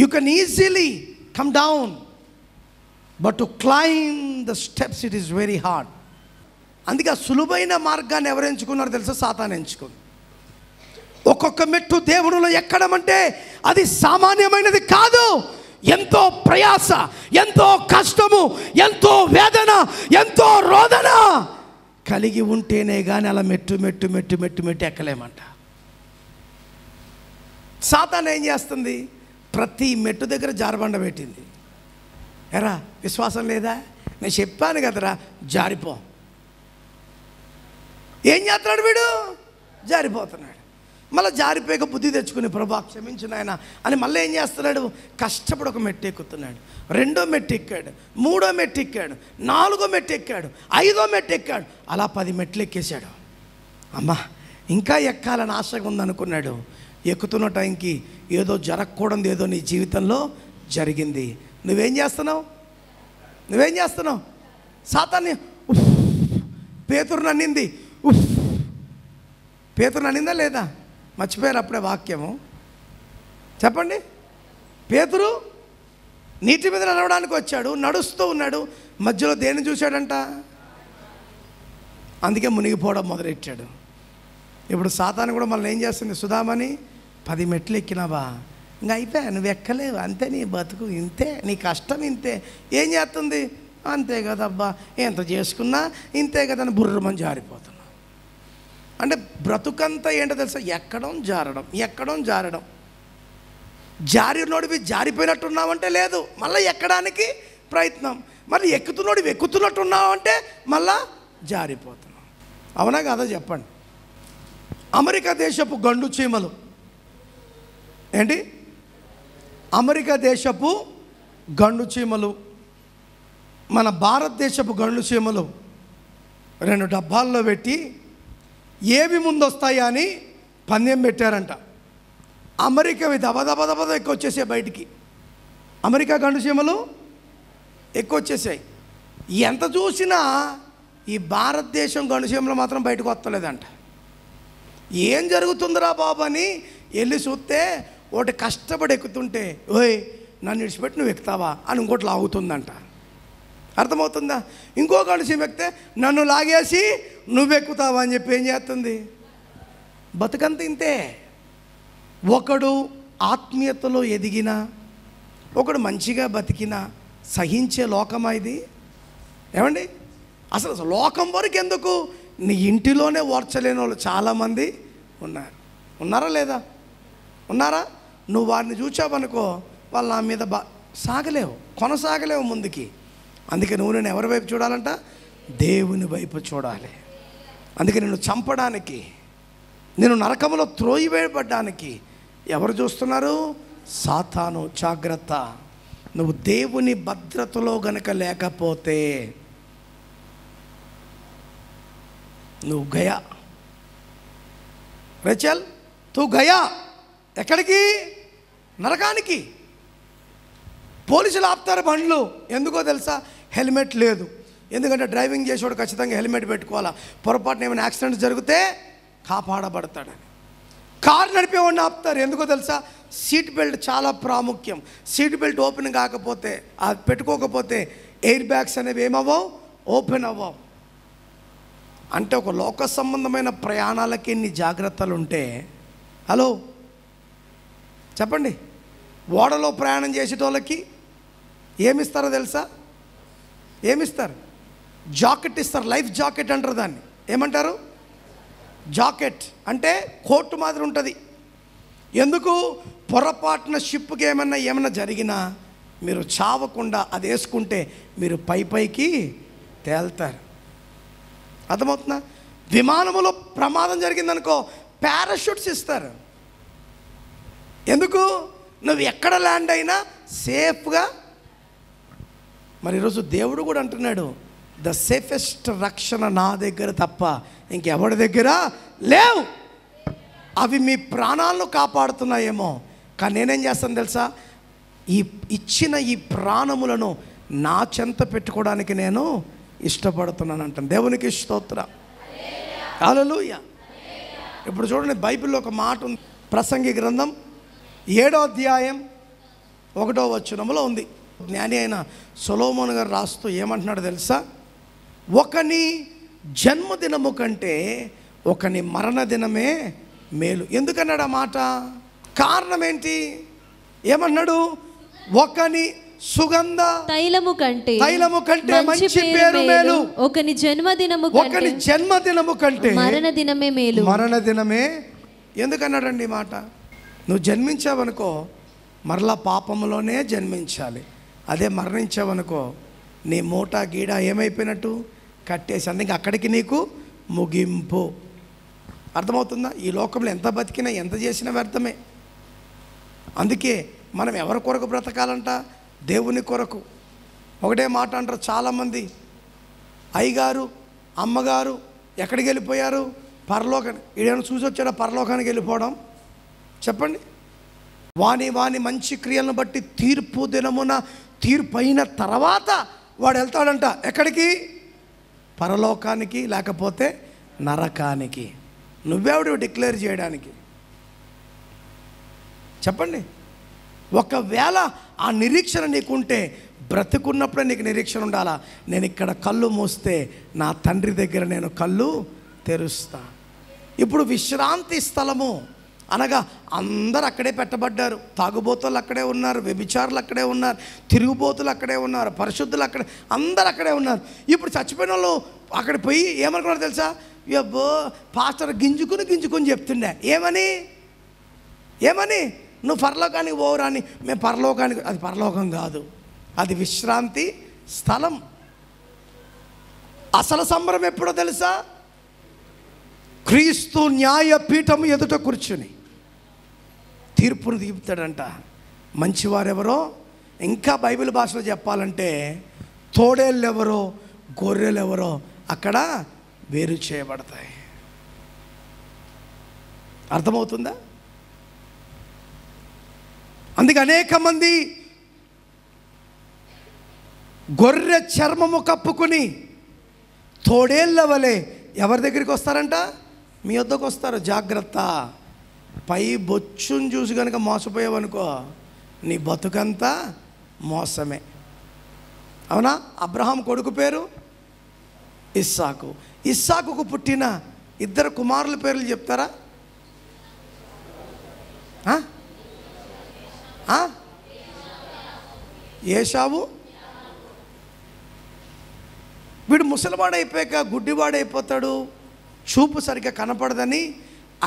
You can easily come down, but to claim the steps it is very hard. అందుకే ఆ సులువైన మార్గాన్ని ఎవరు ఎంచుకున్నారో తెలుసా? సాతాను ఎంచుకుంది. ఒక్కొక్క మెట్టు దేవునిలో ఎక్కడం అంటే అది సామాన్యమైనది కాదు. ఎంతో ప్రయాస, ఎంతో కష్టము, ఎంతో వేదన, ఎంతో రోదన కలిగి ఉంటేనే కానీ అలా మెట్టు మెట్టు మెట్టు మెట్టు మెట్టు ఎక్కలేమంట. సాతాను ఏం చేస్తుంది? ప్రతి మెట్టు దగ్గర జారబండ పెట్టింది. ఎరా విశ్వాసం లేదా? నేను చెప్పాను కదరా జారిపో. ఏం చేస్తున్నాడు వీడు? జారిపోతున్నాడు. మళ్ళీ జారిపోయాక బుద్ధి తెచ్చుకుని ప్రభా క్షమించు నాయన అని మళ్ళీ ఏం చేస్తున్నాడు? కష్టపడి ఒక మెట్టు ఎక్కుతున్నాడు. 2వ మెట్టు ఎక్కాడు, 3వ మెట్టు ఎక్కాడు, 4వ మెట్టు ఎక్కాడు, 5వ మెట్టు ఎక్కాడు. అలా 10 మెట్లు ఎక్కేశాడు. అమ్మా ఇంకా ఎక్కాలని ఆశగా ఉందనుకున్నాడు. ఎక్కుతున్న టైంకి ఏదో జరగకూడదు, ఏదో నీ జీవితంలో జరిగింది. నువ్వేం చేస్తున్నావు? సాతాన్ని పేతురుని అన్నింది. పేతురుని అన్నిందా లేదా? మర్చిపోయారు అప్పుడే వాక్యము. చెప్పండి. పేతురు నీటి మీద నడవడానికి వచ్చాడు, నడుస్తూ ఉన్నాడు. మధ్యలో దేన్ని చూశాడంట? అందుకే మునిగిపోవడం మొదలెట్టాడు. ఇప్పుడు సాతాను కూడా మనల్ని ఏం చేస్తుంది? సుధామని 10 మెట్లు ఎక్కినావా, ఇంకా అయిపోయా, నువ్వు ఎక్కలేవు, అంతే నీ బతుకు ఇంతే, నీ కష్టం ఇంతే. ఏం చేస్తుంది? అంతే కదబ్బా, ఎంత చేసుకున్నా ఇంతే కదా అని బుర్రమని జారిపోతున్నావు. అంటే బ్రతుకంతా ఏంటో తెలుసా? ఎక్కడం జారడం. జారినోడివి జారిపోయినట్టున్నావంటే లేదు, మళ్ళీ ఎక్కడానికి ప్రయత్నం. మళ్ళీ ఎక్కుతున్నోడివి ఎక్కుతున్నట్టున్నావంటే మళ్ళా జారిపోతున్నాం. అవునా కాదా చెప్పండి? అమెరికా దేశపు గండు చీమలు ఏంటి? అమెరికా దేశపు గండు చీమలు, మన భారతదేశపు గండు చీమలు 2 డబ్బాల్లో పెట్టి ఏవి ముందు వస్తాయా అని పందెం పెట్టారంట. అమెరికావి దబదబదబద ఎక్కువ వచ్చేసాయి బయటికి. అమెరికా గండు చీమలు ఎక్కువ వచ్చేసాయి. ఎంత చూసినా ఈ భారతదేశం గండు చీమలు మాత్రం బయటకు వస్తలేదంట. ఏం జరుగుతుందిరా బాబు అని వెళ్ళి చూస్తే ఒకటి కష్టపడి ఎక్కుతుంటే, ఓయ్ నన్ను విడిచిపెట్టి నువ్వు ఎక్కుతావా అని ఇంకోటి లాగుతుందంట. అర్థమవుతుందా? ఇంకో గండు చీమ ఎక్కితే నన్ను లాగేసి నువ్వెక్కుతావా అని చెప్పి ఏం చేస్తుంది? బతుకంత ఇంతే. ఒకడు ఆత్మీయతలో ఎదిగినా, ఒకడు మంచిగా బతికినా సహించే లోకమా ఇది? ఏమండి? అసలు లోకం వరకు ఎందుకు? నీ ఇంటిలోనే ఓర్చలేని వాళ్ళు చాలామంది ఉన్నారా లేదా? ఉన్నారా? నువ్వు వారిని చూచావనుకో, వాళ్ళు నా మీద కొనసాగలేవు ముందుకి. అందుకే నువ్వు నేను ఎవరి వైపు చూడాలంట? దేవుని వైపు చూడాలి. అందుకే నిన్ను చంపడానికి, నేను నరకములో త్రోయివేయబడ్డానికి ఎవరు చూస్తున్నారు? సాతాను. జాగ్రత్త. నువ్వు దేవుని భద్రతలో గనక లేకపోతే నువ్వు గయా. రేచల్ తూ గయా. ఎక్కడికి? నరకానికి. పోలీసులు ఆపుతారు బండ్లు. ఎందుకో తెలుసా? హెల్మెట్ లేదు. ఎందుకంటే డ్రైవింగ్ చేసేవాడు ఖచ్చితంగా హెల్మెట్ పెట్టుకోవాలా, పొరపాటున ఏమైనా యాక్సిడెంట్స్ జరిగితే కాపాడబడతాడని. కారు నడిపేవాడిని ఆపుతారు. ఎందుకో తెలుసా? సీట్ బెల్ట్ చాలా ప్రాముఖ్యం. సీట్ బెల్ట్ ఓపెన్ కాకపోతే, అది పెట్టుకోకపోతే ఎయిర్ బ్యాగ్స్ అనేవి ఏమవ్వవు, ఓపెన్ అవ్వవు. అంటే ఒక లోక సంబంధమైన ప్రయాణాలకి ఎన్ని జాగ్రత్తలు ఉంటే, హలో చెప్పండి, ఓడలో ప్రయాణం చేసేటోళ్ళకి ఏమిస్తారో తెలుసా? ఏమిస్తారు? జాకెట్ ఇస్తారు. లైఫ్ జాకెట్ అంటారు దాన్ని. ఏమంటారు? జాకెట్. అంటే కోట్ మాదిరి ఉంటుంది. ఎందుకు? పొరపాటున షిప్కి ఏమన్నా జరిగినా మీరు చావకుండా అది వేసుకుంటే మీరు పైకి తేల్తారు. అర్థమవుతుందా? విమానములో ప్రమాదం జరిగిందనుకో పారాషూట్స్ ఇస్తారు. ఎందుకు? నువ్వు ఎక్కడ ల్యాండ్ అయినా సేఫ్గా. మరి ఈరోజు దేవుడు కూడా అంటున్నాడు, ద సేఫెస్ట్ రక్షణ నా దగ్గర తప్ప ఇంకెవరి దగ్గర లేవు. అవి మీ ప్రాణాలను కాపాడుతున్నాయేమో, కానీ నేనేం చేస్తాను తెలుసా? ఇచ్చిన ఈ ప్రాణములను నా చెంత పెట్టుకోవడానికి నేను ఇష్టపడుతున్నాను అంటాను. దేవునికి స్తోత్రం. హల్లెలూయా. ఇప్పుడు చూడండి, బైబిల్లో ఒక మాట ఉంది. ప్రసంగి గ్రంథం 7వ అధ్యాయం 1వ వచనంలో ఉంది. జ్ఞాని అయిన సొలొమోను గారు రాస్తూ ఏమంటున్నాడు తెలుసా? ఒకని జన్మదినము కంటే ఒకని మరణ దినమే మేలు. ఎందుకన్నాడు ఆ మాట? కారణం ఏంటి? ఏమన్నాడు? ఒకని సుగంధ తైలము కంటే మంచి పేరు మేలు, ఒకని జన్మదినము కంటే మరణ దినమే. ఎందుకన్నాడండి ఈ మాట? నువ్వు జన్మించావనుకో మరలా పాపంలోనే జన్మించాలి. అదే మరణించావనుకో నీ మూట గీడ ఏమైపోయినట్టు? కట్టేసి. అందుకే అక్కడికి నీకు ముగింపు. అర్థమవుతుందా? ఈ లోకంలో ఎంత బతికినా ఎంత చేసినా వ్యర్థమే. అందుకే మనం ఎవరి కొరకు బ్రతకాలంట? దేవుని కొరకు. ఒకటే మాట అంటారు చాలామంది, అయ్యగారు అమ్మగారు ఎక్కడికి వెళ్ళిపోయారు? పరలోకానికి. ఈడేమైనా చూసి వచ్చాడా పరలోకానికి వెళ్ళిపోవడం? చెప్పండి. వాని మంచి క్రియలను బట్టి తీర్పు దినమున తీర్పు అయిన తర్వాత వాడు వెళ్తాడంట. ఎక్కడికి? పరలోకానికి, లేకపోతే నరకానికి. నువ్వెవడు డిక్లేర్ చేయడానికి? చెప్పండి. ఒకవేళ ఆ నిరీక్షణ నీకుంటే బ్రతుకున్నప్పుడే నీకు నిరీక్షణ ఉండాలా. నేను ఇక్కడ కళ్ళు మూస్తే నా తండ్రి దగ్గర నేను కళ్ళు తెరుస్తా. ఇప్పుడు విశ్రాంతి స్థలము అనగా అందరు అక్కడే పెట్టబడ్డారు. తాగుబోతులు అక్కడే ఉన్నారు, వ్యభిచారులు అక్కడే ఉన్నారు, తిరుగుబోతులు అక్కడే ఉన్నారు, పరిశుద్ధులు అక్కడే, అందరు అక్కడే ఉన్నారు. ఇప్పుడు చచ్చిపోయిన వాళ్ళు అక్కడ పోయి ఏమనుకున్నారు తెలుసా? అబ్బో పాస్టర్ గింజుకుని చెప్తుండే. ఏమని నువ్వు పరలోకానికి పోవురాని. మేము పరలోకానికి, అది పరలోకం కాదు, అది విశ్రాంతి స్థలం. అసలు సంబరం ఎప్పుడో తెలుసా? క్రీస్తు న్యాయపీఠం ఎదుట కూర్చుని తీర్పును తీపుతాడంట. మంచివారెవరో, ఇంకా బైబిల్ భాషలో చెప్పాలంటే తోడేళ్ళెవరో గొర్రెలెవరో అక్కడ వేరు చేయబడతాయి. అర్థమవుతుందా? అందుకే అనేక మంది గొర్రె చర్మము కప్పుకుని తోడేళ్ళ వలె ఎవరి దగ్గరికి వస్తారంట? మీ వద్దకు వస్తారు. జాగ్రత్త. పై బొచ్చును చూసి కనుక మోసపోయావనుకో నీ బతుకంతా మోసమే. అవునా? అబ్రహాం కొడుకు పేరు ఇస్సాకు. ఇస్సాకుకు పుట్టిన 2 కుమారుల పేర్లు చెప్తారా? ఏశావు. వీడు ముసలివాడైపోయాక గుడ్డివాడైపోతాడు, చూపు సరిగ్గా కనపడదని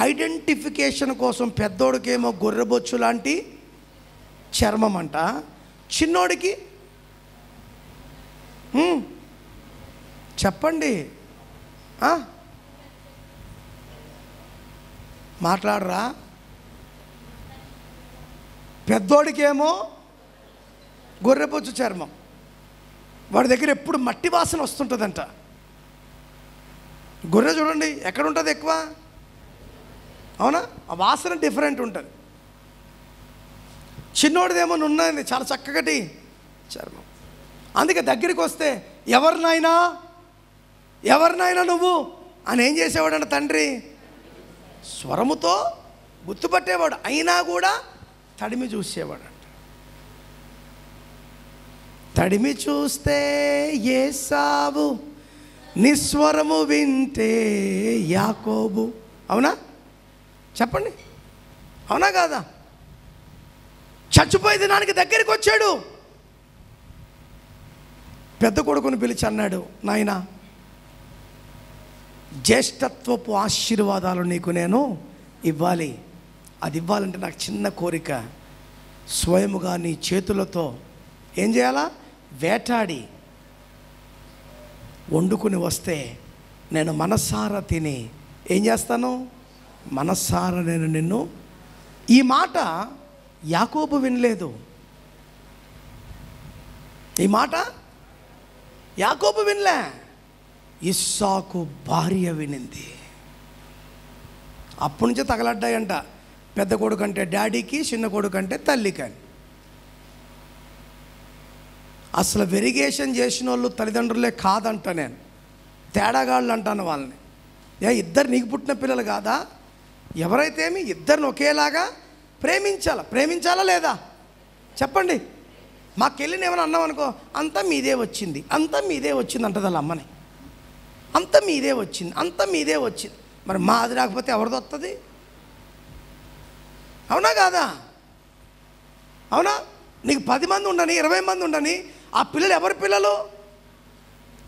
ఐడెంటిఫికేషన్ కోసం పెద్దోడికేమో గొర్రెబొచ్చు లాంటి చర్మం అంట, చిన్నోడికి చెప్పండి మాట్లాడరా? పెద్దోడికేమో గొర్రెబొచ్చు చర్మం. వాడి దగ్గర ఎప్పుడు మట్టి వాసన వస్తుంటుందంట. గొర్రె చూడండి ఎక్కడ ఉంటుంది ఎక్కువ, అవునా? ఆ వాసన డిఫరెంట్ ఉంటుంది. చిన్నోడిదేమో ఉన్నది చాలా చక్కటి చర్మం. అందుకే దగ్గరికి వస్తే ఎవరినైనా నువ్వు అని ఏం చేసేవాడంట తండ్రి? స్వరముతో గుర్తుపట్టేవాడు. అయినా కూడా తడిమి చూసేవాడంట. తడిమి చూస్తే ఏసావు, నిస్వరము వింటే యాకోబు. అవునా? చెప్పండి, అవునా కాదా? చచ్చిపోయే దినానికి దగ్గరికి వచ్చాడు. పెద్ద కొడుకుని పిలిచి అన్నాడు, నాయనా జ్యేష్ఠత్వపు ఆశీర్వాదాలు నీకు నేను ఇవ్వాలి. అది ఇవ్వాలంటే నాకు చిన్న కోరిక. స్వయముగా నీ చేతులతో ఏం చేయాలా? వేటాడి వండుకుని వస్తే నేను మనసారా తిని ఏం చేస్తాను? మనసారా నేను నిన్ను. ఈ మాట యాకోబు వినలేదు. ఈ మాట యాకోబు వినలే, ఇస్సాకు భార్య వినింది. అప్పటి నుంచే తగలడ్డాయంట. పెద్ద కొడుకు అంటే డాడీకి, చిన్న కొడుకు అంటే తల్లికి. అసలు వెరిగేషన్ చేసిన వాళ్ళు తల్లిదండ్రులే కాదంట నేను, తేడాగాళ్ళు అంటాను వాళ్ళని. ఇద్దరు నీకు పుట్టిన పిల్లలు కాదా? ఎవరైతే ఏమి ఇద్దరిని ఒకేలాగా ప్రేమించాలా లేదా? చెప్పండి. మాకెళ్ళిన ఏమైనా అన్నాం అనుకో, అంతా మీదే వచ్చింది, అంతా మీదే వచ్చింది అంటది వాళ్ళ అమ్మని. అంతా మీదే వచ్చింది, అంతా మీదే వచ్చింది. మరి మాది రాకపోతే ఎవరిది వస్తుంది? అవునా కాదా? అవునా? నీకు 10 మంది ఉండని, 20 మంది ఉండని, ఆ పిల్లలు ఎవరి పిల్లలు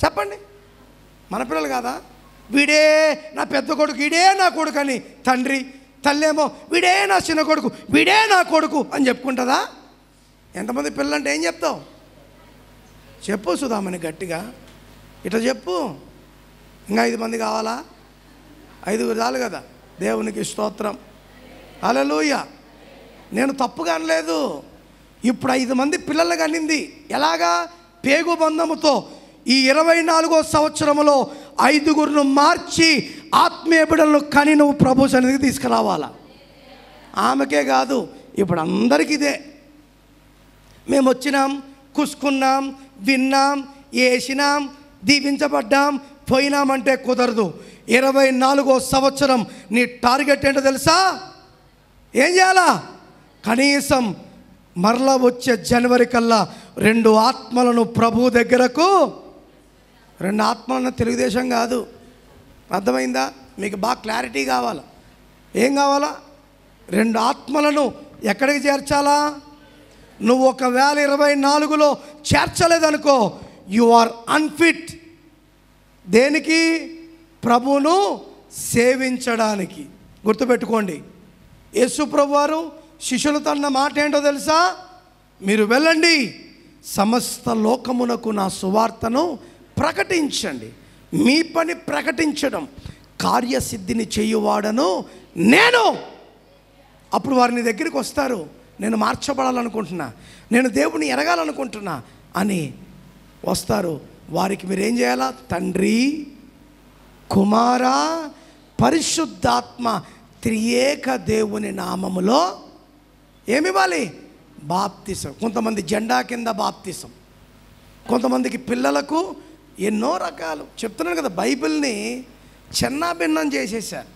చెప్పండి? మన పిల్లలు కాదా? వీడే నా పెద్ద కొడుకు, వీడే నా కొడుకు అని తండ్రి, తల్లేమో వీడే నా చిన్న కొడుకు, వీడే నా కొడుకు అని చెప్పుకుంటుందా? ఎంతమంది పిల్లలు అంటే ఏం చెప్తావు? చెప్పు సుధామని గట్టిగా, ఇట్లా చెప్పు. ఇంకా 5 మంది కావాలా? 5 చాలు కదా. దేవునికి స్తోత్రం, హల్లెలూయా. నేను తప్పుగా అనలేదు. ఇప్పుడు 5 మంది పిల్లలు కనింది. ఎలాగా? పేగు బంధముతో. ఈ 24వ సంవత్సరంలో 5గురును మార్చి ఆత్మీయ బిడ్డలను కని నువ్వు ప్రభు సన్నిధికి తీసుకురావాలా. ఆమెకే కాదు, ఇప్పుడు అందరికీ ఇదే. మేము వచ్చినాం, కుసుకున్నాం, విన్నాం, వేసినాం, దీవించబడ్డాం, పోయినామంటే కుదరదు. 24వ సంవత్సరం నీ టార్గెట్ ఏంటో తెలుసా? ఏం చేయాలా? కనీసం మరలా వచ్చే జనవరి కల్లా 2 ఆత్మలను ప్రభు దగ్గరకు, 2 ఆత్మలను తెలుగుదేశం కాదు, అర్థమైందా? మీకు బాగా క్లారిటీ కావాలా? ఏం కావాలా? 2 ఆత్మలను ఎక్కడికి చేర్చాలా? నువ్వు ఒకవేళ 24లో చేర్చలేదనుకో, యు ఆర్ అన్ఫిట్. దేనికి? ప్రభువును సేవించడానికి. గుర్తుపెట్టుకోండి, యేసు ప్రభు వారు శిష్యులతో అన్న మాట ఏంటో తెలుసా? మీరు వెళ్ళండి, సమస్త లోకమునకు నా సువార్తను ప్రకటించండి. మీ పని ప్రకటించడం, కార్యసిద్ధిని చేయువాడను నేను. అప్పుడు వారిని దగ్గరికి వస్తారు, నేను మార్చబడాలనుకుంటున్నా, నేను దేవుని ఎరగాలనుకుంటున్నా అని వస్తారు. వారికి మీరు ఏం చేయాలా? తండ్రి, కుమార, పరిశుద్ధాత్మ త్రియేక దేవుని నామములో ఏమివ్వాలి? బాప్తిసం. కొంతమంది జెండా కింద బాప్తిసం, కొంతమందికి పిల్లలకు ఎన్నో రకాలు. చెప్తున్నాను కదా, బైబిల్ని చిన్నాభిన్నం చేసేసారు.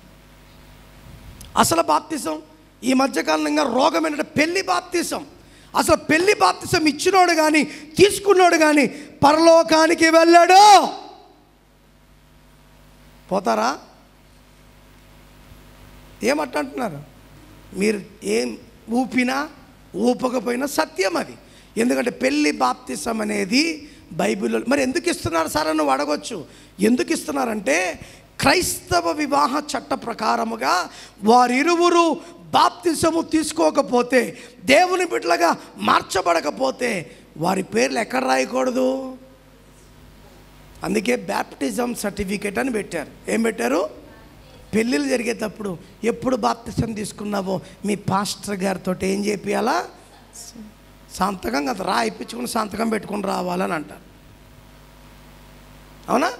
అసలు బాప్తిసం ఈ మధ్యకాలంగా రోగం ఏంటంటే పెళ్లి బాప్తిసం. అసలు పెళ్లి బాప్తిసం ఇచ్చినోడు కానీ తీసుకున్నోడు కానీ పరలోకానికి వెళ్ళాడు. పోతారా? ఏమంటున్నారు మీరు? ఏం ఊపినా ఊపకపోయినా సత్యం అది. ఎందుకంటే పెళ్లి బాప్తిసం అనేది బైబిల్లో. మరి ఎందుకు ఇస్తున్నారు సార్ అని నువ్వు అడగొచ్చు. ఎందుకు ఇస్తున్నారంటే క్రైస్తవ వివాహ చట్ట ప్రకారముగా వారిరువురు బాప్తిసము తీసుకోకపోతే, దేవుని బిడ్డలుగా మార్చబడకపోతే వారి పేర్లు ఎక్కడ రాయకూడదు. అందుకే బ్యాప్టిజం సర్టిఫికేట్ అని పెట్టారు. ఏం పెట్టారు? పెళ్ళిళ్ళు జరిగేటప్పుడు ఎప్పుడు బాప్తిసం తీసుకున్నావో మీ పాస్టర్ గారితో ఏం చేపియాలా? సంతకం కదా, రాయిపించుకుని సంతకం పెట్టుకుని రావాలని అంటారు. అవునా?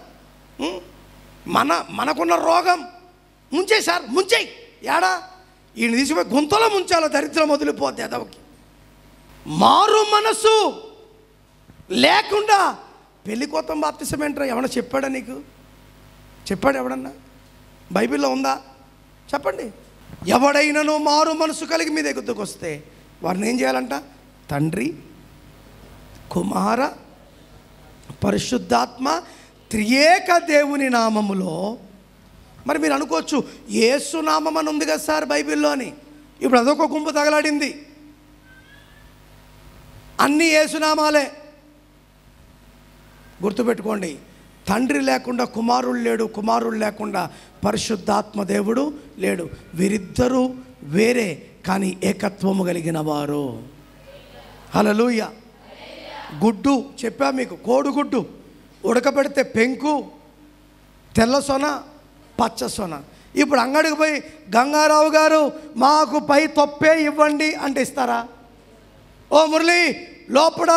మనకున్న రోగం ముంచేశారు, ముంచేయి. ఏడా? ఈయన తీసిపోయి గుంతలో ముంచాలో దరిద్రం వదిలిపోద్ది ఎదవకి. మారు మనసు లేకుండా పెళ్లి కోతం బాప్తిసం ఏంట్రా? ఏమన్నా చెప్పాడా నీకు? చెప్పాడు ఎవడన్నా? బైబిల్లో ఉందా? చెప్పండి. ఎవడైనాను మారు మనసు కలిగి మీ దగ్గరకు వస్తే వారిని ఏం చేయాలంట? తండ్రి, కుమార, పరిశుద్ధాత్మ త్రియేక దేవుని నామములో. మరి మీరు అనుకోవచ్చు, యేసు నామం అని ఉంది కదా సార్ బైబిల్లోని. ఇప్పుడు అదొక గుంపు తగలాడింది. అన్నీ యేసునామాలే. గుర్తుపెట్టుకోండి, తండ్రి లేకుండా కుమారుడు లేడు, కుమారుడు లేకుండా పరిశుద్ధాత్మ దేవుడు లేడు. వీరిద్దరూ వేరే కానీ ఏకత్వము కలిగిన వారు. హల్లెలూయా. గుడ్డు చెప్పా మీకు, కోడిగుడ్డు ఉడకబెడితే పెంకు, తెల్ల సొన, పచ్చ సొన. ఇప్పుడు అంగడికి పోయి గంగారావు గారు మాకు పై తొప్పే ఇవ్వండి అంటే ఇస్తారా? ఓ మురళి లోపల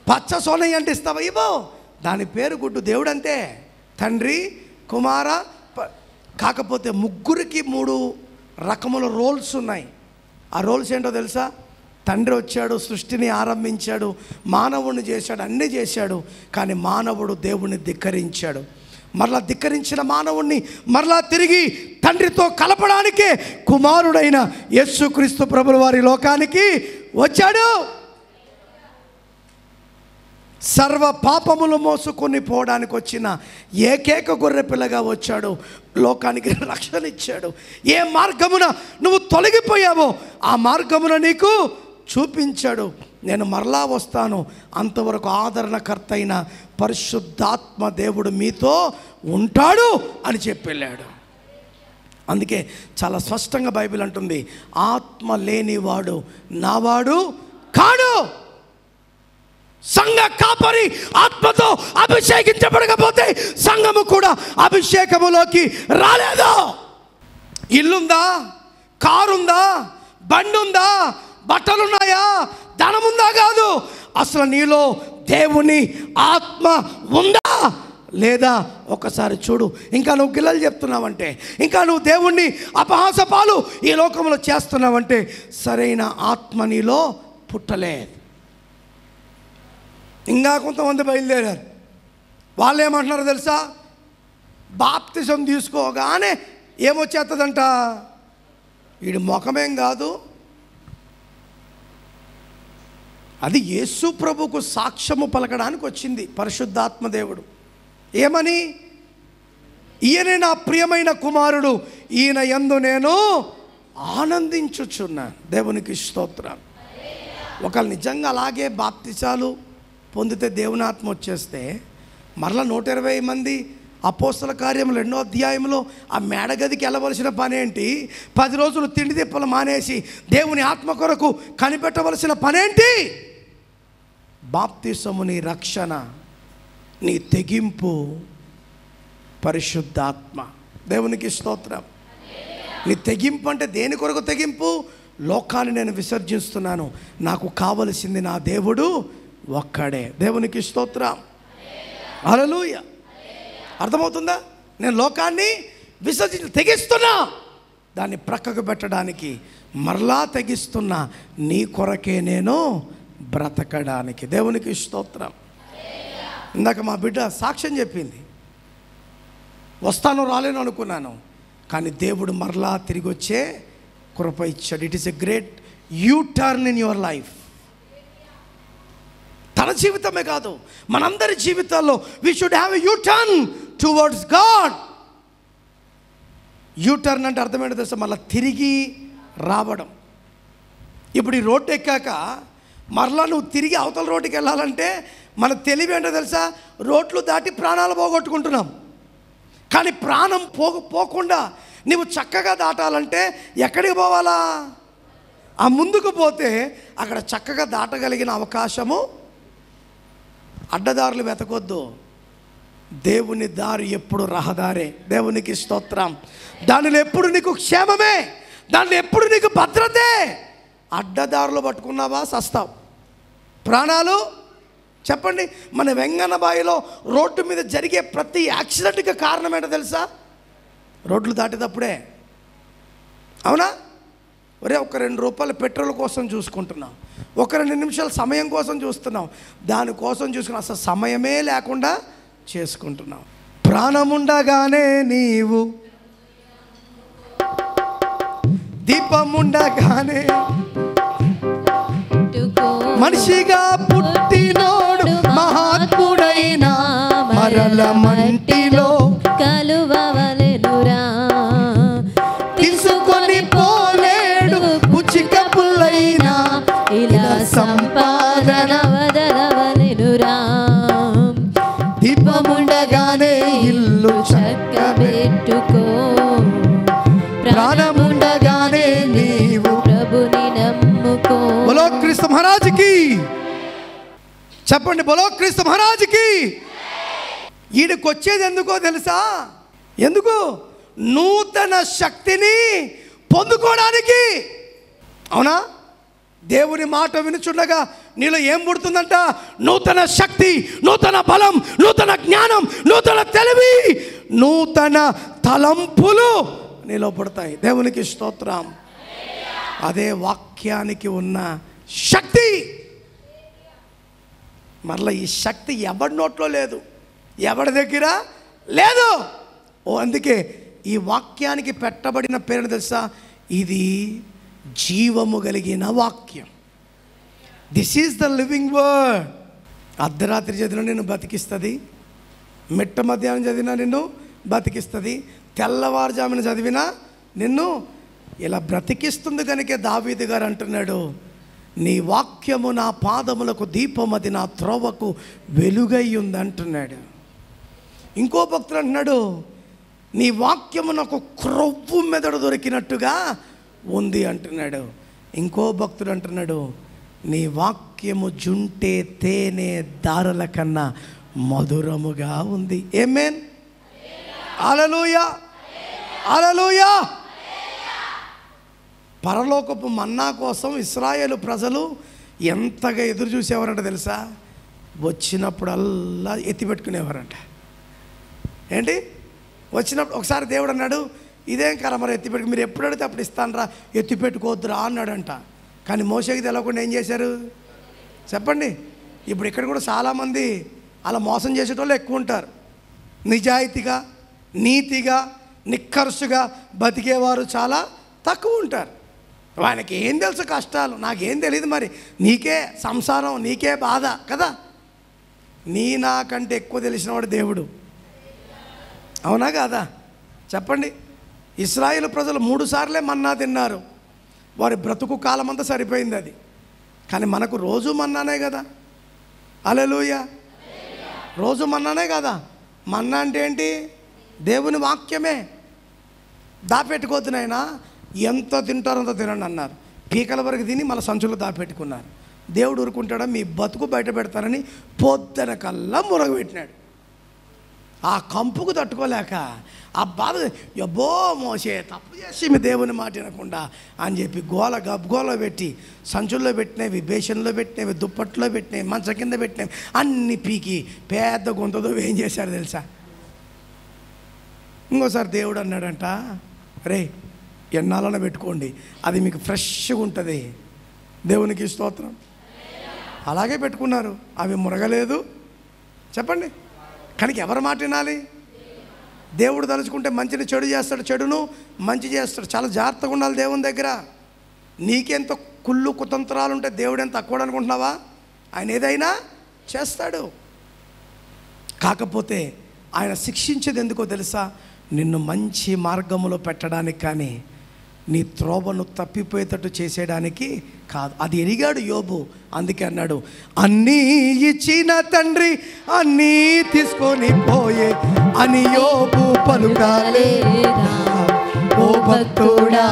పచ్చ సొన అంటే ఇస్తావా? ఇవ్వు. దాని పేరు గుడ్డు. దేవుడు అంతే, తండ్రి, కుమార. కాకపోతే ముగ్గురికి 3 రకముల రోల్స్ ఉన్నాయి. ఆ రోల్స్ ఏంటో తెలుసా? తండ్రి వచ్చాడు, సృష్టిని ఆరంభించాడు, మానవుడిని చేశాడు, అన్నీ చేశాడు. కానీ మానవుడు దేవుణ్ణి ధిక్కరించాడు. మరలా ధిక్కరించిన మానవుణ్ణి మరలా తిరిగి తండ్రితో కలపడానికే కుమారుడైన యేసుక్రీస్తు ప్రభుల వారి లోకానికి వచ్చాడు. సర్వ పాపములు మోసుకొని పోవడానికి వచ్చిన ఏకైక గొర్రె పిల్లగా వచ్చాడు. లోకానికి రక్షణ ఇచ్చాడు. ఏ మార్గమున నువ్వు తొలగిపోయావో ఆ మార్గమున నీకు చూపించాడు. నేను మరలా వస్తాను, అంతవరకు ఆదరణకర్త అయిన పరిశుద్ధాత్మ దేవుడు మీతో ఉంటాడు అని చెప్పి వెళ్ళాడు. అందుకే చాలా స్పష్టంగా బైబిల్ అంటుంది, ఆత్మ లేనివాడు నావాడు కాడు. సంఘ కాపరి ఆత్మతో అభిషేకించబడకపోతే సంఘము కూడా అభిషేకములోకి రాలేదు. ఇల్లుందా, కారుందా, బండి ఉందా, బట్టలున్నాయా, ధనముందా కాదు, అసలు నీలో దేవుని ఆత్మ ఉందా లేదా ఒకసారి చూడు. ఇంకా నువ్వు గిల్లలు చెప్తున్నావంటే, ఇంకా నువ్వు దేవుణ్ణి అపహాసపాలు ఈ లోకంలో చేస్తున్నావంటే సరైన ఆత్మ నీలో పుట్టలేదు. ఇంకా కొంతమంది బయలుదేరారు. వాళ్ళు ఏమంటున్నారో తెలుసా? బాప్తిజం తీసుకోగానే ఏమొచ్చేస్తుందంట, వీడి ముఖమేం కాదు, అది యేసు ప్రభుకు సాక్ష్యము పలకడానికి వచ్చింది పరిశుద్ధాత్మ దేవుడు. ఏమని? ఈయనే నా ప్రియమైన కుమారుడు, ఈయన యందు నేను ఆనందించుచున్నాను. దేవునికి స్తోత్రం. ఒకళ్ళు నిజంగా అలాగే బాప్తిసాలు పొందితే దేవుని ఆత్మ వచ్చేస్తే మరలా 120 మంది అపోస్తల కార్యములు 2వ అధ్యాయంలో ఆ మేడగదికి వెళ్ళవలసిన పనేంటి? 10 రోజులు తిండి తిప్పలు మానేసి దేవుని ఆత్మ కొరకు కనిపెట్టవలసిన పనేంటి? బాప్తిసము నీ రక్షణ, నీ తెగింపు పరిశుద్ధాత్మ. దేవునికి స్తోత్రం. నీ తెగింపు అంటే దేని కొరకు తెగింపు? లోకాన్ని నేను విసర్జిస్తున్నాను, నాకు కావలసింది నా దేవుడు ఒక్కడే. దేవునికి స్తోత్రం. హల్లెలూయా. అర్థమవుతుందా? నేను లోకాన్ని తెగిస్తున్నా, దాన్ని ప్రక్కకు పెట్టడానికి మరలా తెగిస్తున్నా, నీ కొరకే నేను బ్రతకడానికి. దేవునికి స్తోత్రం. ఇందాక మా బిడ్డ సాక్ష్యం చెప్పింది, వస్తాను రాలేను అనుకున్నాను, కానీ దేవుడు మరలా తిరిగి వచ్చే కృప ఇచ్చాడు. It is a great you turn in your life. తన జీవితమే కాదు, మనందరి జీవితాల్లో we should have a you turn towards God. You turn అంటే అర్థం ఏంటో తెలుసా? మళ్ళీ తిరిగి రావడం. ఇప్పుడు ఈ రోడ్డు ఎక్కాక మరలా నువ్వు తిరిగి అవతల రోడ్డుకి వెళ్ళాలంటే మన తెలివి ఏంటో తెలుసా? రోడ్లు దాటి ప్రాణాలు పోగొట్టుకుంటున్నాం. కానీ ప్రాణం పోకుండా నువ్వు చక్కగా దాటాలంటే ఎక్కడికి పోవాలా? ఆ ముందుకు పోతే అక్కడ చక్కగా దాటగలిగిన అవకాశము. అడ్డదారులు వెతకొద్దు, దేవుని దారి ఎప్పుడు రహదారే. దేవునికి స్తోత్రం. దానిలో ఎప్పుడు నీకు క్షేమమే, దానిలో ఎప్పుడు నీకు భద్రతే. అడ్డదారులు పట్టుకున్నావా సస్తావు. ప్రాణాలు చెప్పండి, మన వెంగన్నబాయిలో రోడ్డు మీద జరిగే ప్రతి యాక్సిడెంట్కి కారణం ఏంటో తెలుసా? రోడ్లు దాటేటప్పుడే. అవునా? ఒరే, ఒక 2 రూపాయల పెట్రోల్ కోసం చూసుకుంటున్నాం, ఒక 2 నిమిషాల సమయం కోసం చూస్తున్నాం, దానికోసం చూసుకుని అసలు సమయమే లేకుండా చేసుకుంటున్నాం. ప్రాణముండగానే నీవు, దీపముండగానే, మనిషిగా పుట్టినోడు మహాత్ముడైన మరల మంటిలో కలువవలెనురా, తీసుకొని పోలేడు పుచ్చిక పుల్లైన ఇలా సంపాదన వదలవలెనురా. దీపముండగానే ఇల్లు చక్కబెట్టుకో, ప్రాణముండగానే నీవు ప్రభుని నమ్ముకో. బోలో క్రీస్తు మహారాజుకి చెప్పండి, బోలో క్రీస్తు మహారాజుకి. ఈడికొచ్చేది ఎందుకో తెలుసా? ఎందుకు? నూతన శక్తిని పొందుకోవడానికి. అవునా? దేవుని మాట వినుచుండగా నీలో ఏం పుడుతుందంట? నూతన శక్తి, నూతన బలం, నూతన జ్ఞానం, నూతన తెలివి, నూతన తలంపులు నీలో పుడతాయి. దేవునికి స్తోత్రం. అదే వాక్యానికి ఉన్న శక్తి. మరలా ఈ శక్తి ఎవరి నోట్లో లేదు, ఎవరి దగ్గర లేదు. అందుకే ఈ వాక్యానికి పెట్టబడిన పేరు తెలుసా? ఇది జీవము కలిగిన వాక్యం. This is the living word. అర్ధరాత్రి చదివినా నిన్ను బతికిస్తుంది, మిట్ట మధ్యాహ్నం చదివినా నిన్ను బతికిస్తుంది, తెల్లవారుజామున చదివినా నిన్ను ఇలా బ్రతికిస్తుంది. కనుక దావీదు గారు అంటున్నాడు, నీ వాక్యము నా పాదములకు దీపం, అది నా త్రోవకు వెలుగై ఉంది అంటున్నాడు. ఇంకో భక్తుడు అంటున్నాడు, నీ వాక్యము నాకు క్రొవ్వు మెదడు దొరికినట్టుగా ఉంది అంటున్నాడు. ఇంకో భక్తుడు అంటున్నాడు, నీ వాక్యము జుంటే తేనె దారుల కన్నా మధురముగా ఉంది. ఆమేన్. హల్లెలూయా, హల్లెలూయా. పరలోకపు మన్నా కోసం ఇశ్రాయేలు ప్రజలు ఎంతగా ఎదురు చూసేవారంట తెలుసా? వచ్చినప్పుడల్లా ఎత్తిపెట్టుకునేవారంట. ఏంటి వచ్చినప్పుడు ఒకసారి దేవుడు అన్నాడు, ఇదేం కదా మరి ఎత్తిపెట్టుకు, మీరు ఎప్పుడు అడిగితే అప్పుడు ఇస్తానరా, ఎత్తిపెట్టుకోవద్దురా అన్నాడంట. కానీ మోషేకి తెలవకుండా ఏం చేశారు చెప్పండి? ఇప్పుడు ఇక్కడ కూడా చాలామంది అలా మోసం చేసేటోళ్ళు ఎక్కువ ఉంటారు. నిజాయితీగా, నీతిగా, నిక్కర్సుగా బతికేవారు చాలా తక్కువ ఉంటారు. వాళ్ళకి ఏం తెలుసు కష్టాలు, నాకేం తెలియదు, మరి నీకే సంసారం, నీకే బాధ కదా. నాకంటే ఎక్కువ తెలిసినవాడు దేవుడు. అవునా కాదా చెప్పండి? ఇశ్రాయేలు ప్రజలు 3 సార్లే మన్నా తిన్నారు, వారి బ్రతుకు కాలం అంతా సరిపోయింది అది. కానీ మనకు రోజు మన్నానే కదా. హల్లెలూయా. రోజు మన్నానే కదా. మన్నా అంటే ఏంటి? దేవుని వాక్యమే. దాపెట్టుకోవద్దు నాయనా, ఎంత తింటారో అంత తినండి అన్నారు. పీకల వరకు తిని మళ్ళీ సంచులు దాపెట్టుకున్నారు. దేవుడు ఊరుకుంటాడా? మీ బతుకు బయట పెడతారని పొద్దున కల్లా మురగబెట్టినాడు. ఆ కంపుకు తట్టుకోలేక ఆ బాధ, ఎబ్బో మోసే తప్పు చేసి మీ దేవుని మాట వినకుండా అని చెప్పి గోల పెట్టి సంచుల్లో పెట్టినవి, బేషన్లో పెట్టినవి, దుప్పట్లో పెట్టినవి, మంచం కింద పెట్టినవి అన్ని పీకి పెద్ద గొంతుతో ఏం చేశారు తెలుసా? ఇంకోసారి దేవుడు అన్నాడంట, రే ఎన్నాళ్ళనే పెట్టుకోండి, అది మీకు ఫ్రెష్గా ఉంటుంది. దేవునికి స్తోత్రం. అలాగే పెట్టుకున్నారు, అవి మురగలేదు. చెప్పండి. కనుక ఎవరి మాట వినాలి? దేవుడు తలుచుకుంటే మంచిని చెడు చేస్తాడు, చెడును మంచి చేస్తాడు. చాలా జాగ్రత్తగా ఉండాలి దేవుని దగ్గర. నీకెంత కుళ్ళు కుతంత్రాలు ఉంటే దేవుడు ఎంత తక్కువ అనుకుంటున్నావా? ఆయన ఏదైనా చేస్తాడు. కాకపోతే ఆయన శిక్షించేది ఎందుకో తెలుసా? నిన్ను మంచి మార్గంలో పెట్టడానికి, కానీ నీ త్రోవను తప్పిపోయేటట్టు చేసేయడానికి కాదు. అది ఎరిగాడు యోబు. అందుకే అన్నాడు, అన్నీ ఇచ్చిన తండ్రి అన్నీ తీసుకొని పోయే అని యోబు పలుకాలేదా ఓ భక్తుడా,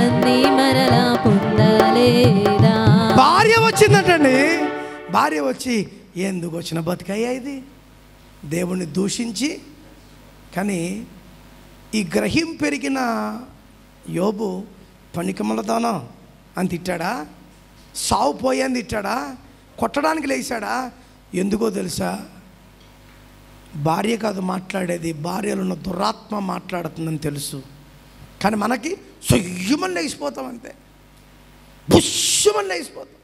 అన్నీ మరలా పొందలేదా. భార్య వచ్చిందంటండి. భార్య వచ్చి, ఎందుకు వచ్చిన బతికయ్యా ఇది? దేవుణ్ణి దూషించి. కానీ ఈ గ్రహం పెరిగిన యోబు పనికిమలదానా అని తిట్టాడా? సావు పోయని తిట్టాడా? కొట్టడానికి లేచాడా? ఎందుకో తెలుసా? భార్య కాదు మాట్లాడేది, భార్యలో ఉన్న దురాత్మ మాట్లాడుతుందని తెలుసు. కానీ మనకి సొయ్యమని లేచిపోతాం, అంతే, బుష్యమని లేచిపోతాం.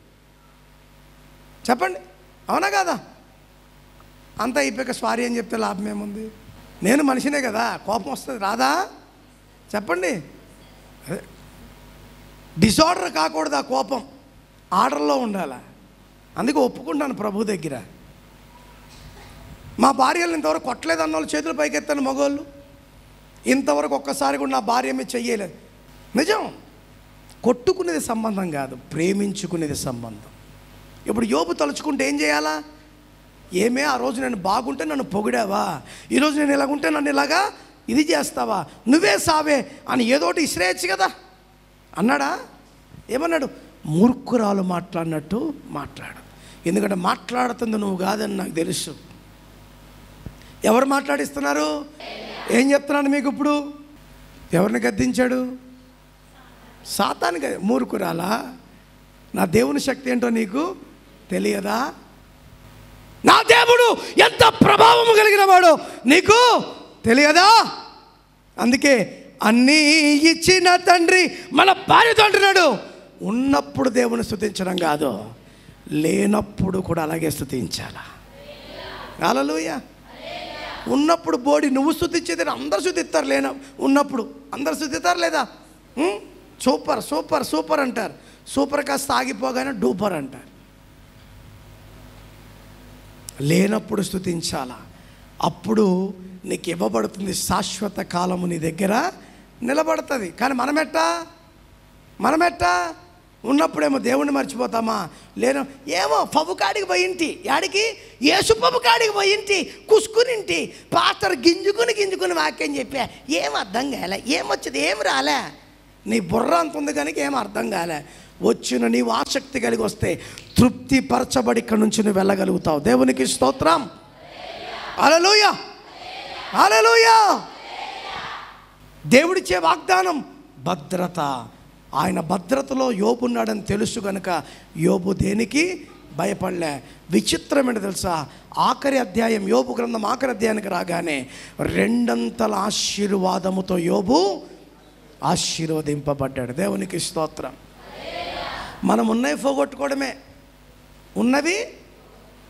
చెప్పండి, అవునా కాదా? అంతా అయిపోయాక సారీ అని చెప్తే లాభం ఏముంది? నేను మనిషినే కదా, కోపం వస్తుంది రాదా? చెప్పండి. డిజార్డర్ కాకూడదు ఆ కోపం, ఆర్డర్లో ఉండాలి. అందుకే ఒప్పుకుంటాను ప్రభు దగ్గర. మా భార్యలు ఇంతవరకు కొట్టలేదు అన్న వాళ్ళు చేతులు పైకెత్తాను మగవాళ్ళు. ఇంతవరకు ఒక్కసారి కూడా నా భార్య మీద చెయ్యలేదు. నిజం. కొట్టుకునేది సంబంధం కాదు, ప్రేమించుకునేది సంబంధం. ఇప్పుడు యోబు తలుచుకుంటే ఏం చేయాలా? ఏమే ఆ రోజు నేను బాగుంటే నన్ను పొగిడావా, ఈరోజు నేను ఇలాగుంటే నన్ను ఇలాగా ఇది చేస్తావా, నువ్వే సావే అని ఏదోటి ఇసిరేయచ్చు కదా అన్నాడా? ఏమన్నాడు? మూర్ఖురాలు మాట్లాడినట్టు మాట్లాడు. ఎందుకంటే మాట్లాడుతుంది నువ్వు కాదని నాకు తెలుసు. ఎవరు మాట్లాడిస్తున్నారు? ఏం చెప్తున్నాను మీకు ఇప్పుడు? ఎవరిని గద్దించాడు? సాతాను. మూర్ఖురాలా, నా దేవుని శక్తి ఏంటో నీకు తెలియదా? నా దేవుడు ఎంత ప్రభావము కలిగిన వాడో నీకు తెలియదా? అందుకే అన్నీ ఇచ్చిన తండ్రి మన భార్యతో అంటున్నాడు, ఉన్నప్పుడు దేవుని స్తుతించడం కాదు, లేనప్పుడు కూడా అలాగే స్తుతించాలా. హల్లెలూయా. ఉన్నప్పుడు బోడి నువ్వు స్తుతించేది అందరు స్తుతిస్తారు, ఉన్నప్పుడు అందరు స్తుతిస్తారు లేదా? సూపర్ సూపర్ సూపర్ అంటారు. సూపర్ కాస్త ఆగిపోగానే డూపర్ అంటారు. లేనప్పుడు స్తుతించాలా. అప్పుడు నీకు ఇవ్వబడుతుంది శాశ్వత కాలము నీ దగ్గర నిలబడుతుంది. కానీ మనమెట్టా ఉన్నప్పుడేమో దేవుణ్ణి మర్చిపోతామా? లేను ఏమో పబ్బు కాడికి పోయింటి, యాడికి యేసు పబ్బు కాడికి పోయింటి, కుసుకునింటి, పాస్టర్ గింజుకుని వాక్యం చెప్పా, ఏం అర్థం కాలే, ఏమొచ్చింది, ఏం రాలే, నీ బుర్ర అంత ఉంది కనుక ఏం అర్థం కాలే. వచ్చిన నీవు ఆసక్తి కలిగి వస్తే తృప్తి పరచబడి ఇక్కడి నుంచి నువ్వు వెళ్ళగలుగుతావు. దేవునికి స్తోత్రం. హల్లెలూయా, హల్లెలూయా. దేవుడిచ్చే వాగ్దానం భద్రత. ఆయన భద్రతలో యోబు ఉన్నాడని తెలుసు కనుక యోబు దేనికి భయపడలే. విచిత్రమైన తెలుసా, ఆఖరి అధ్యాయం, యోబు గ్రంథం ఆఖరి అధ్యాయానికి రాగానే 2 ఆశీర్వాదముతో యోబు ఆశీర్వదింపబడ్డాడు. దేవునికి స్తోత్రం. మనం ఉన్నవి పోగొట్టుకోవడమే, ఉన్నవి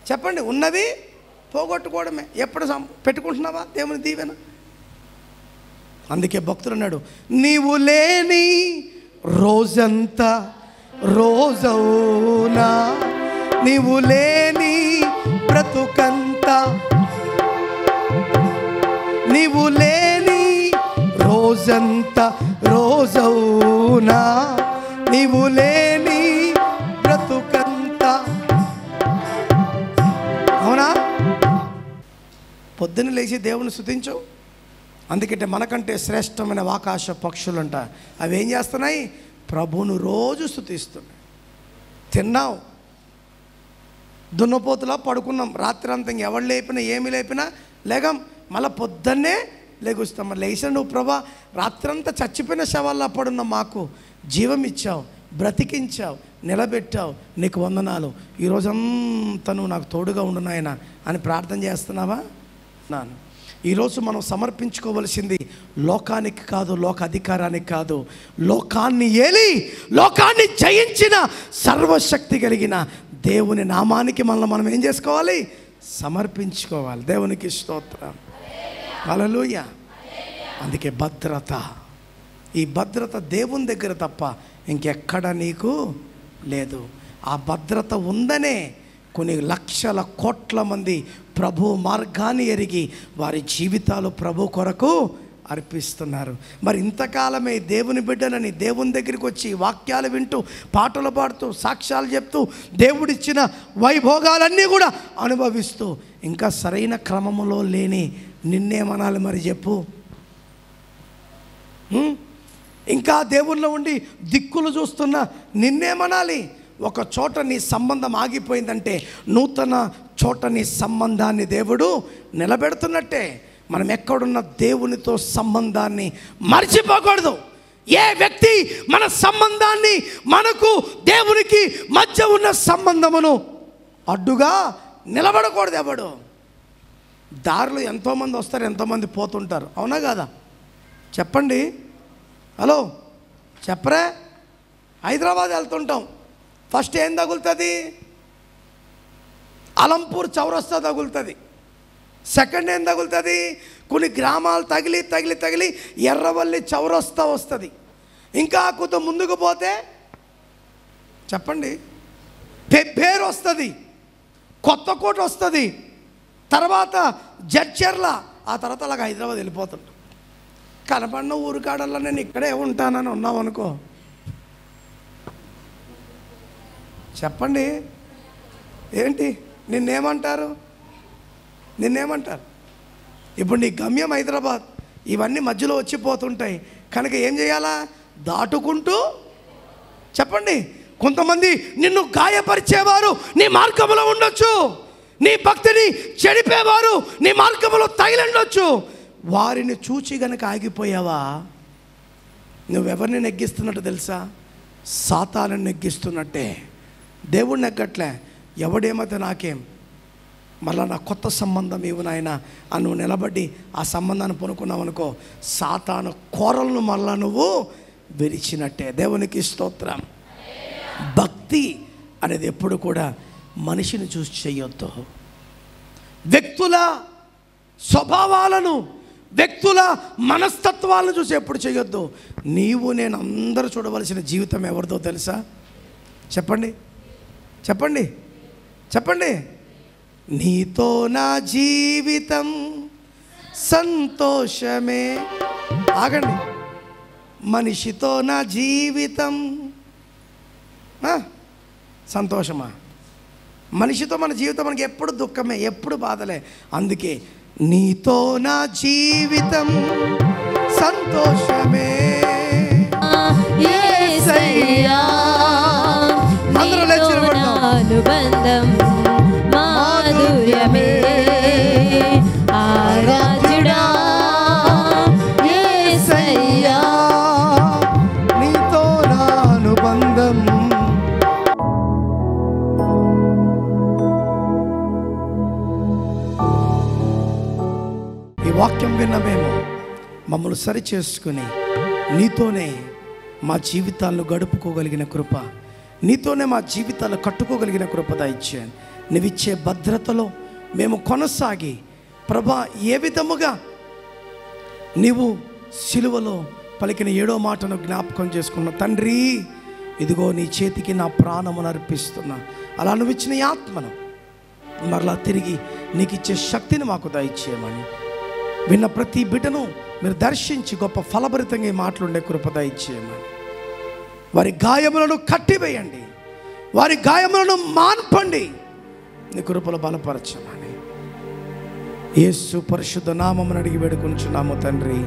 చెప్పండి, ఉన్నవి పోగొట్టుకోవడమే. ఎప్పుడు పెట్టుకుంటున్నావా దేవుని దీవెన? అందుకే భక్తుడు అన్నాడు, నీవు లేని రోజంతా రోజవునా, నీవు లేని బ్రతుకంతా, నీవు లేని రోజంతా రోజవునా, నీవు లేని బ్రతుకంతా. అవునా? పొద్దున్న లేచి దేవుని స్తుతించు. అందుకంటే మనకంటే శ్రేష్టమైన ఆకాశ పక్షులంట, అవి ఏం చేస్తున్నాయి? ప్రభువును రోజు స్తుతిస్తున్నాయి. తిన్నావు, దున్నపోతులా పడుకున్నాం, రాత్రి అంతా ఎవరు లేపినా ఏమి లేపినా లేగం, మళ్ళీ పొద్దున్నే లెగుస్తాం. మరి లేచిన నువ్వు ప్రభా రాత్రంతా చచ్చిపోయిన శవాల్లో పడున్న మాకు జీవం ఇచ్చావు, బ్రతికించావు, నిలబెట్టావు, నీకు వందనాలు, ఈరోజంతా నువ్వు నాకు తోడుగా ఉండు నాయనా అని ప్రార్థన చేస్తున్నావా? నాన్న, ఈరోజు మనం సమర్పించుకోవలసింది లోకానికి కాదు, లోక అధికారానికి కాదు, లోకాన్ని ఏలి లోకాన్ని జయించిన సర్వశక్తి కలిగిన దేవుని నామానికి మనం ఏం చేసుకోవాలి? సమర్పించుకోవాలి. దేవునికి స్తోత్రం. హల్లెలూయా. అందుకే భద్రత. ఈ భద్రత దేవుని దగ్గర తప్ప ఇంకెక్కడ నీకు లేదు. ఆ భద్రత ఉందనే కొన్ని లక్షల కోట్ల మంది ప్రభు మార్గాన్ని ఎరిగి వారి జీవితాలు ప్రభు కొరకు అర్పిస్తున్నారు. మరి ఇంతకాలమే దేవుని బిడ్డనని దేవుని దగ్గరికి వచ్చి వాక్యాలు వింటూ, పాటలు పాడుతూ, సాక్ష్యాలు చెప్తూ, దేవుడిచ్చిన వైభోగాలన్నీ కూడా అనుభవిస్తూ ఇంకా సరైన క్రమంలో లేని నిన్నేమనాలి మరి చెప్పు? ఇంకా దేవుల్లో ఉండి దిక్కులు చూస్తున్న నిన్నేమనాలి? ఒక చోట నీ సంబంధం ఆగిపోయిందంటే నూతన చోట నీ సంబంధాన్ని దేవుడు నిలబెడుతున్నట్టే. మనం ఎక్కడున్న దేవునితో సంబంధాన్ని మర్చిపోకూడదు. ఏ వ్యక్తి మన సంబంధాన్ని, మనకు దేవునికి మధ్య ఉన్న సంబంధమును అడ్డుగా నిలబడకూడదు. ఎవడు దారిలో ఎంతోమంది వస్తారు, ఎంతోమంది పోతుంటారు, అవునా కాదా? చెప్పండి. హలో చెప్పరే. హైదరాబాద్ వెళ్తుంటాం, ఫస్ట్ ఏం తగులుతుంది? అలంపూర్ చౌరస్తా తగులుతుంది. సెకండ్ ఏం తగులుతుంది? కొన్ని గ్రామాలు తగిలి తగిలి తగిలి ఎర్రవల్లి చౌరస్తా వస్తుంది. ఇంకా కొంత ముందుకు పోతే చెప్పండి పెబ్బేరు వస్తుంది, కొత్తకోట వస్తుంది, తర్వాత జడ్చర్ల, ఆ తర్వాత అలాగ హైదరాబాద్ వెళ్ళిపోతుంటాం. కనపడిన ఊరు కాడల్లో నేను ఇక్కడే ఉంటానని ఉన్నావు అనుకో, చెప్పండి ఏంటి నిన్నేమంటారు? ఇప్పుడు నీ గమ్యం హైదరాబాద్, ఇవన్నీ మధ్యలో వచ్చిపోతుంటాయి కనుక ఏం చేయాలా? దాటుకుంటూ చెప్పండి. కొంతమంది నిన్ను గాయపరిచేవారు నీ మార్గంలో ఉండొచ్చు, నీ భక్తిని చెడిపేవారు నీ మార్గంలో తగిలిండొచ్చు. వారిని చూచి గనక ఆగిపోయావా, నువ్వెవరిని నెగ్గిస్తున్నట్టు తెలుసా? సాతాను నెగ్గిస్తున్నట్టే. దేవుడు నెగ్గట్లే. ఎవడేమైతే నాకేం, మళ్ళీ నా కొత్త సంబంధం ఇవ్వు నాయన అని నువ్వు నిలబడి ఆ సంబంధాన్ని పొనుకున్నావు అనుకో, సాతాను కోరలను మళ్ళా నువ్వు విరిచినట్టే. దేవునికి స్తోత్రం. భక్తి అనేది ఎప్పుడు కూడా మనిషిని చూసి చేయొద్దు. వ్యక్తుల స్వభావాలను, వ్యక్తుల మనస్తత్వాలను చూసి ఎప్పుడు చేయొద్దు. నీవు నేను అందరూ చూడవలసిన జీవితం ఎవరిదో తెలుసా? చెప్పండి చెప్పండి చెప్పండి. నీతో నా జీవితం సంతోషమే. ఆగండి. మనిషితో నా జీవితం సంతోషమా? మనిషితో మన జీవితం మనకి ఎప్పుడు దుఃఖమే, ఎప్పుడు బాధలే. అందుకే నీతో నా జీవితం సంతోషమే. యేసయ్యా అందరూ లేచి నిలబడదాం. అనుబంధం మాధుర్యమే. ఆరాధ్యుడా యేసయ్యా నీతో నా అనుబంధం. ఈ వాక్యం విన్న మేము మమ్మల్ని సరి చేసుకుని నీతోనే మా జీవితాలను గడుపుకోగలిగిన కృప, నీతోనే మా జీవితాలు కట్టుకోగలిగిన కృప దయచేయండి. నువ్విచ్చే భద్రతలో మేము కొనసాగి ప్రభా, ఏ విధముగా నీవు సిలువలో పలికిన 7వ మాటను జ్ఞాపకం చేసుకున్న తండ్రి, ఇదిగో నీ చేతికి నా ప్రాణమును అర్పిస్తున్నా. అలా నువ్వు ఇచ్చిన ఈ ఆత్మను మరలా తిరిగి నీకు ఇచ్చే శక్తిని మాకు దయచేయమని, విన్న ప్రతి బిడ్డను మీరు దర్శించి గొప్ప ఫలభరితంగా ఈ మాటలుండే కృప దయచేయమని, వారి గాయములను కట్టివేయండి, వారి గాయములను మాన్పండి, నీ కృపలో బలపరచమని యేసు పరిశుద్ధ నామమును అడిగి వేడుకొనుచున్నాము తండ్రి.